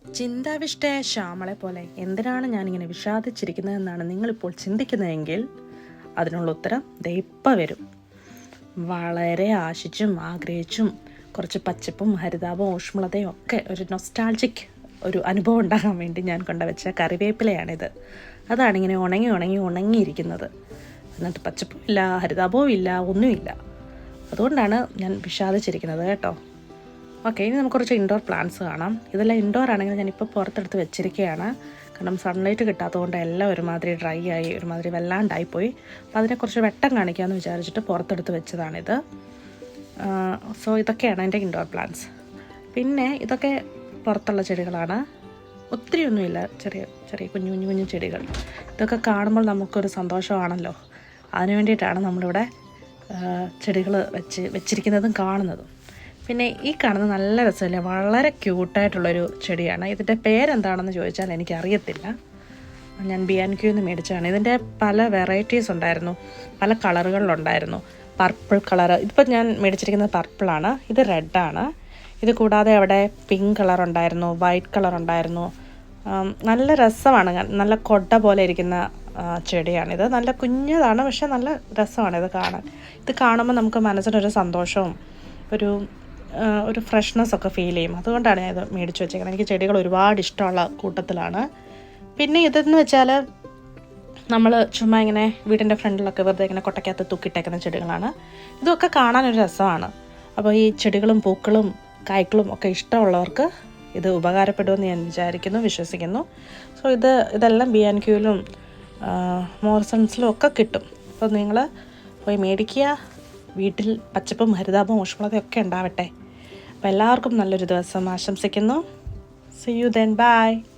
ചിന്താവിഷ്ടയായ ശ്യാമളെ പോലെ എന്തിനാണ് ഞാനിങ്ങനെ വിഷാദിച്ചിരിക്കുന്നതെന്നാണ് നിങ്ങളിപ്പോൾ ചിന്തിക്കുന്നതെങ്കിൽ അതിനുള്ള ഉത്തരം ദേ ഇപ്പം വരും. വളരെ ആശിച്ചും ആഗ്രഹിച്ചും കുറച്ച് പച്ചപ്പും ഹരിതാപവും ഊഷ്മളതയും ഒക്കെ ഒരു നൊസ്റ്റാൾജിക് ഒരു അനുഭവം ഉണ്ടാകാൻ വേണ്ടി ഞാൻ കൊണ്ടുവച്ച കറിവേപ്പിലയാണിത്. അതാണിങ്ങനെ ഉണങ്ങിയിരിക്കുന്നത്. എന്നിട്ട് പച്ചപ്പും ഇല്ല, ഹരിതാപവും ഇല്ല, ഒന്നുമില്ല. അതുകൊണ്ടാണ് ഞാൻ വിഷാദിച്ചിരിക്കുന്നത് കേട്ടോ. ഓക്കെ, ഇനി നമുക്ക് കുറച്ച് ഇൻഡോർ പ്ലാന്റ്സ് കാണാം. ഇതെല്ലാം ഇൻഡോർ ആണെങ്കിൽ ഞാനിപ്പോൾ പുറത്തെടുത്ത് വെച്ചിരിക്കുകയാണ്. കാരണം സൺലൈറ്റ് കിട്ടാത്തതുകൊണ്ട് എല്ലാം ഒരുമാതിരി ഡ്രൈ ആയി, ഒരുമാതിരി വല്ലാണ്ടായിപ്പോയി. അപ്പോൾ അതിനെക്കുറിച്ച് വെട്ടം കാണിക്കാമെന്ന് വിചാരിച്ചിട്ട് പുറത്തെടുത്ത് വെച്ചതാണിത്. സോ ഇതൊക്കെയാണ് എൻ്റെ ഇൻഡോർ പ്ലാന്റ്സ്. പിന്നെ ഇതൊക്കെ പുറത്തുള്ള ചെടികളാണ്. ഒത്തിരിയൊന്നുമില്ല, ചെറിയ ചെറിയ കുഞ്ഞു ചെടികൾ. ഇതൊക്കെ കാണുമ്പോൾ നമുക്കൊരു സന്തോഷമാണല്ലോ. അതിനു വേണ്ടിയിട്ടാണ് നമ്മളിവിടെ ചെടികൾ വെച്ചിരിക്കുന്നതും കാണുന്നതും. പിന്നെ ഈ കാണുന്നത് നല്ല രസമില്ല, വളരെ ക്യൂട്ടായിട്ടുള്ളൊരു ചെടിയാണ്. ഇതിൻ്റെ പേരെന്താണെന്ന് ചോദിച്ചാൽ എനിക്കറിയത്തില്ല. ഞാൻ B&Q മേടിച്ചതാണ്. ഇതിൻ്റെ പല വെറൈറ്റീസ് ഉണ്ടായിരുന്നു, പല കളറുകളിലുണ്ടായിരുന്നു. പർപ്പിൾ കളറ്, ഇതിപ്പോൾ ഞാൻ മേടിച്ചിരിക്കുന്നത് പർപ്പിളാണ്. ഇത് റെഡാണ്. ഇത് കൂടാതെ അവിടെ പിങ്ക് കളറുണ്ടായിരുന്നു, വൈറ്റ് കളറുണ്ടായിരുന്നു. നല്ല രസമാണ്, നല്ല കൊട്ട പോലെ ഇരിക്കുന്ന ചെടിയാണിത്. നല്ല കുഞ്ഞതാണ്, പക്ഷേ നല്ല രസമാണ് ഇത് കാണാൻ. ഇത് കാണുമ്പോൾ നമുക്ക് മനസ്സിനൊരു സന്തോഷവും ഒരു ഫ്രഷ്നെസ്സൊക്കെ ഫീൽ ചെയ്യും. അതുകൊണ്ടാണ് ഞാൻ ഇത് മേടിച്ച് വെച്ചേക്കുന്നത്. എനിക്ക് ചെടികൾ ഒരുപാട് ഇഷ്ടമുള്ള കൂട്ടത്തിലാണ്. പിന്നെ ഇതെന്ന് വെച്ചാൽ നമ്മൾ ചുമ്മാ ഇങ്ങനെ വീടിൻ്റെ ഫ്രണ്ടിലൊക്കെ വെറുതെ ഇങ്ങനെ കൊട്ടയ്ക്കകത്ത് തൂക്കിയിട്ടേക്കുന്ന ചെടികളാണ്. ഇതൊക്കെ കാണാനൊരു രസമാണ്. അപ്പോൾ ഈ ചെടികളും പൂക്കളും കായ്ക്കളും ഒക്കെ ഇഷ്ടമുള്ളവർക്ക് ഇത് ഉപകാരപ്പെടുമെന്ന് ഞാൻ വിശ്വസിക്കുന്നു. സോ ഇതെല്ലാം B&Qയിലും മോർസൺസിലും ഒക്കെ കിട്ടും. അപ്പോൾ നിങ്ങൾ പോയി മേടിക്കുക. വീട്ടിൽ പച്ചപ്പും ഹരിതാപവും ഊഷ്മളതയൊക്കെ ഉണ്ടാവട്ടെ. അപ്പോൾ എല്ലാവർക്കും നല്ലൊരു ദിവസം ആശംസിക്കുന്നു. See you then. Bye.